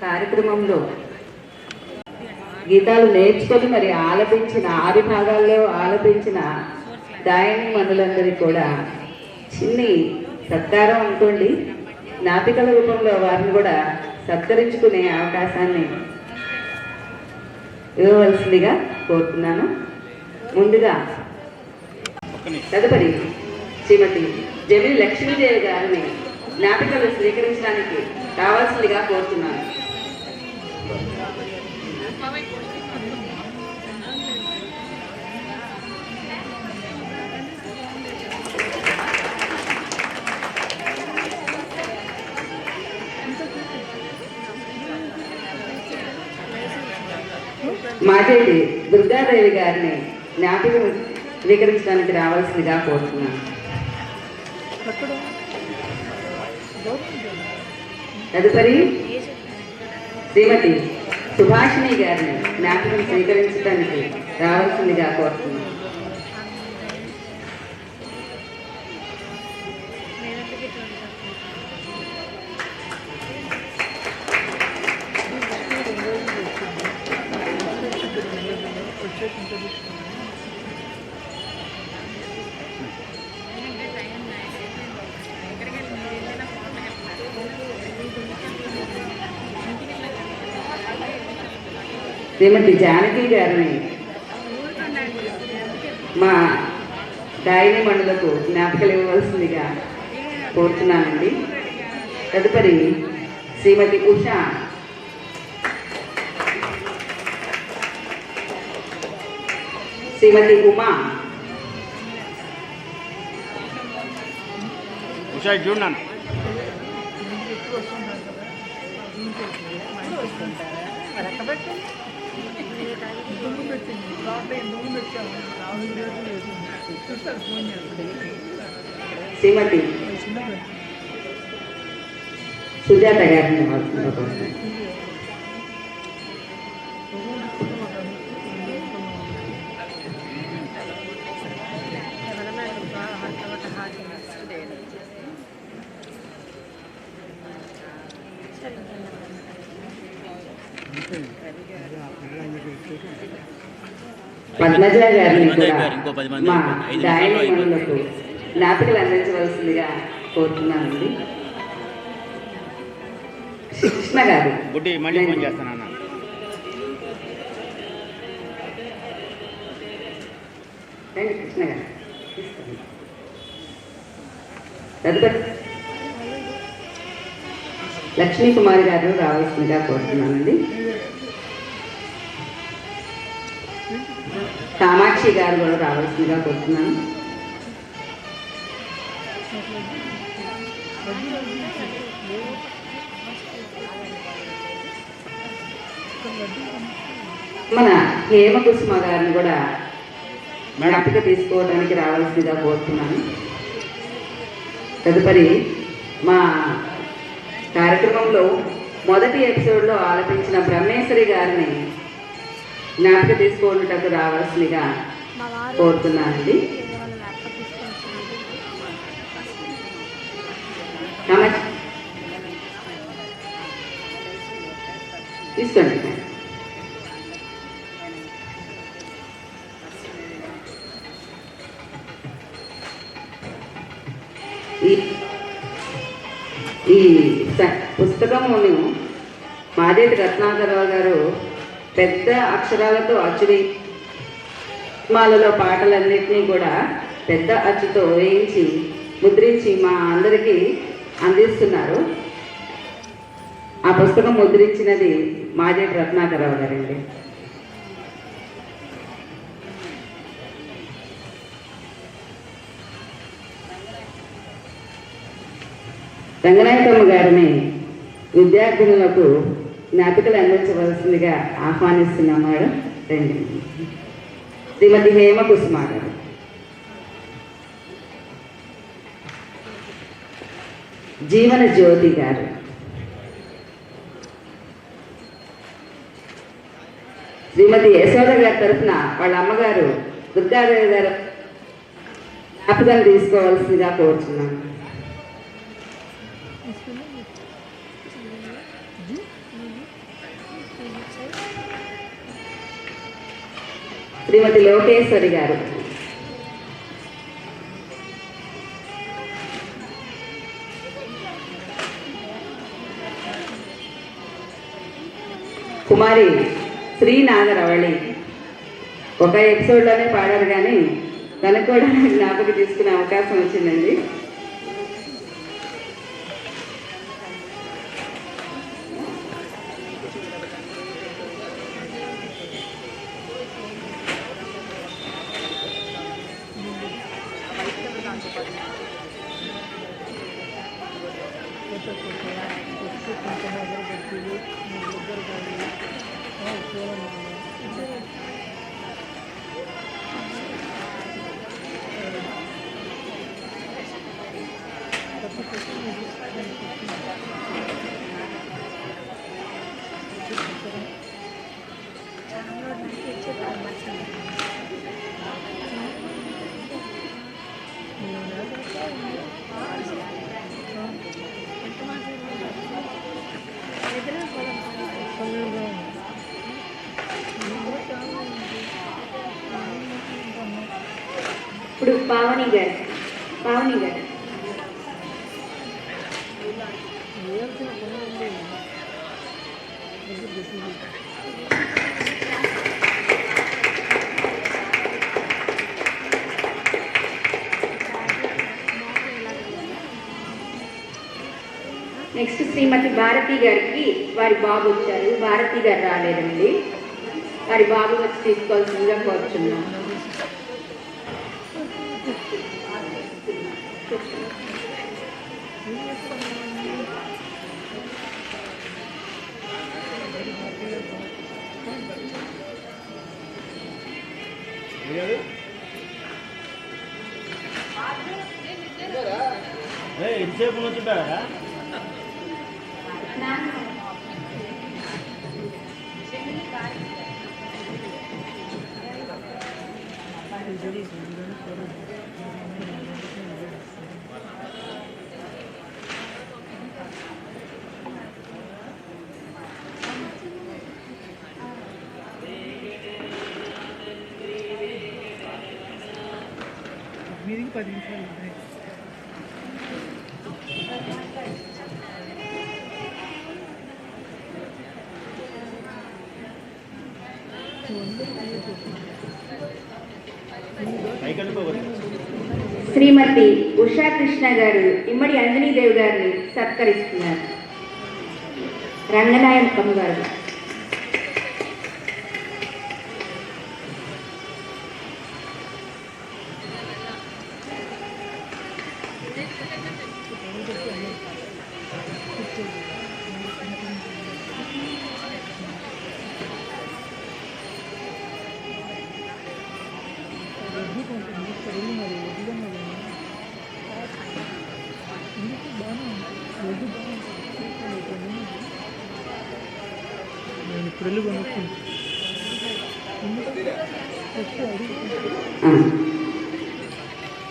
కార్యక్రమంలో గీతాలు నేర్చుకొని మరి ఆలపించిన 6 భాగాల్లో ఆలపించిన గాయని మనులందరికీ కూడా చిన్ని సత్కారం అనుకోండి, జ్ఞాపికల రూపంలో వారిని కూడా సత్కరించుకునే అవకాశాన్ని ఇవ్వవలసిందిగా కోరుతున్నాను. ముందుగా తదుపరి శ్రీమతి జమిని లక్ష్మీదేవి గారిని జ్ఞాపికలు స్వీకరించడానికి రావాల్సిందిగా కోరుతున్నాను. మాజేటి దుర్గాదేవి గారిని జ్ఞాపికలు స్వీకరించడానికి రావాల్సిందిగా కోరుతున్నాను. తదుపరి శ్రీమతి సుభాషిణి గారిని జ్ఞాపికలు స్వీకరించడానికి రావాల్సిందిగా కోరుతున్నాను. శ్రీమతి జానకి గారిని మా గాయని మండలకు జ్ఞాపికలు ఇవ్వవలసిందిగా కోరుతున్నానండి. తదుపరి శ్రీమతి ఉషా, శ్రీమతి ఉమా, శ్రీమతి సుజాత గారిని పద్మజ గారిని కూడా మా గాయని మనులకు జ్ఞాపికలు అందించవలసిందిగా కోరుతున్నానండి. కృష్ణ గారు కృష్ణ గారు తదుపరి లక్ష్మీ కుమారి గారు రావాల్సిందిగా కోరుతున్నానండి. కామాక్షి గారు కూడా రావాల్సిందిగా కోరుతున్నాను. మన హేమకుసుమ గారిని కూడా జ్ఞాపిక తీసుకోవడానికి రావాల్సిందిగా కోరుతున్నాను. తదుపరి మా కార్యక్రమంలో మొదటి ఎపిసోడ్లో ఆలపించిన బ్రహ్మేశ్వరి గారిని జ్ఞాపిక తీసుకోవడానికి రావాల్సిందిగా కోరుతున్నానండి. తీసుకోండి. ఈ పుస్తకమును మాదేటి రత్నాకరరావు గారు పెద్ద అక్షరాలతో అచ్చుని మాలలో పాటలన్నింటినీ కూడా పెద్ద అచ్చుతో వేయించి ముద్రించి మా అందరికీ అందిస్తున్నారు. ఆ పుస్తకం ముద్రించినది మాదేటి రత్నాకరరావు గారండి. రంగనాయకమ్మ గారిని విద్యార్థినులకు జ్ఞాపికలు అందించవలసిందిగా ఆహ్వానిస్తున్నాం మేడం. రండి. శ్రీమతి హేమకుసుమ గారు, జీవన జ్యోతి గారు, శ్రీమతి యశోద గారి తరఫున వాళ్ళ అమ్మగారు దుర్గాదేవి గారు జ్ఞాపకం తీసుకోవాల్సిందిగా కోరుచున్నాను. శ్రీమతి లోకేశ్వరి గారు, కుమారి శ్రీ నాగరవళి. ఒక ఎపిసోడ్లోనే పాడారు కానీ తనకు కూడా జ్ఞాపకం తీసుకునే అవకాశం వచ్చిందండి. ఇప్పుడు పావని గారు నెక్స్ట్ శ్రీమతి భారతి గారికి వారి బాబు వచ్చారు. భారతి గారు రాలేదండి. వారి బాబు వచ్చి తీసుకోవాల్సిందిగా కోరుచున్నాం. ఇంతసేపు వచ్చుంటారా? మీదికి 10 నిమిషాలు ఉన్నాయి. శ్రీమతి ఉషా కృష్ణ గారు ఇమ్మడి అంజనీదేవి గారిని సత్కరిస్తున్నారు. రంగనాయకమ్మ గారు,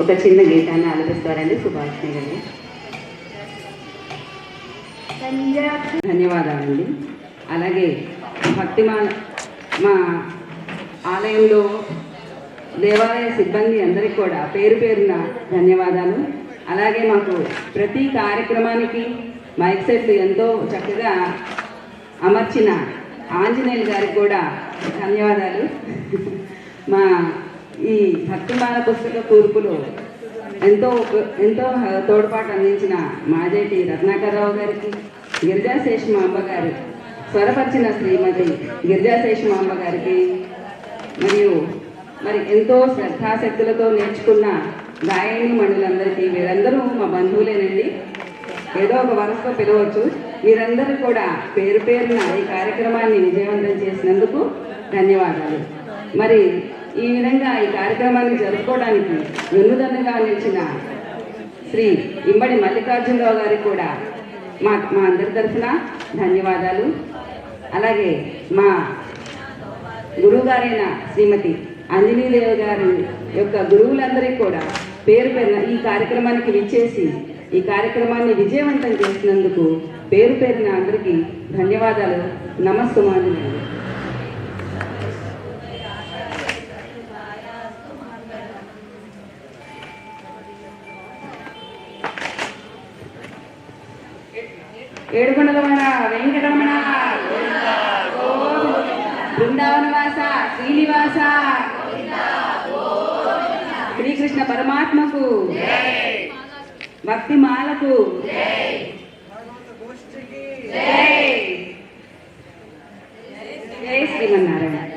ఒక చిన్న గీతాన్ని ఆలపిస్తారండి సుభాషిణి గారు. ధన్యవాదాలండి. అలాగే మా ఆలయంలో దేవాలయ సిబ్బంది అందరికీ కూడా పేరు పేరున ధన్యవాదాలు. అలాగే మాకు ప్రతి కార్యక్రమానికి మైక్ సెట్లు ఎంతో చక్కగా అమర్చిన ఆంజనేయులు గారికి కూడా ధన్యవాదాలు. మా ఈ భక్తిమాల పుస్తక కూర్పులో ఎంతో తోడ్పాటు అందించిన మాజేటి రత్నాకర్రావు గారికి, గిరిజాశేషమాంబ గారు స్వరపరిచిన శ్రీమతి గిరిజాశేషమాంబ గారికి, మరి ఎంతో శ్రద్ధాశక్తులతో నేర్చుకున్న గాయని మణులందరికీ, వీరందరూ మా బంధువులేనండి, ఏదో ఒక వరుసతో పిలవచ్చు. వీరందరూ కూడా పేరు పేరున ఈ కార్యక్రమాన్ని విజయవంతం చేసినందుకు ధన్యవాదాలు. మరి ఈ విధంగా ఈ కార్యక్రమాన్ని జరుపుకోవడానికి వెన్నుదన్నుగా నిలిచిన శ్రీ ఇమ్మడి మల్లికార్జునరావు గారికి కూడా మా అందరి తరఫున ధన్యవాదాలు. అలాగే మా గురువుగారైన శ్రీమతి అంజనీదేవి గారి యొక్క గురువులందరికీ కూడా పేరు పేరున ఈ కార్యక్రమానికి విచ్చేసి ఈ కార్యక్రమాన్ని విజయవంతం చేసినందుకు పేరు పేరున అందరికీ ధన్యవాదాలు. నమస్సుమాంజనేయులు. ఏడుకొండలవాడ వెంకటరమణ, బృందావనవాస శ్రీనివాస, శ్రీకృష్ణ పరమాత్మకు, భక్తి మాలకు జై శ్రీమన్నారాయణ.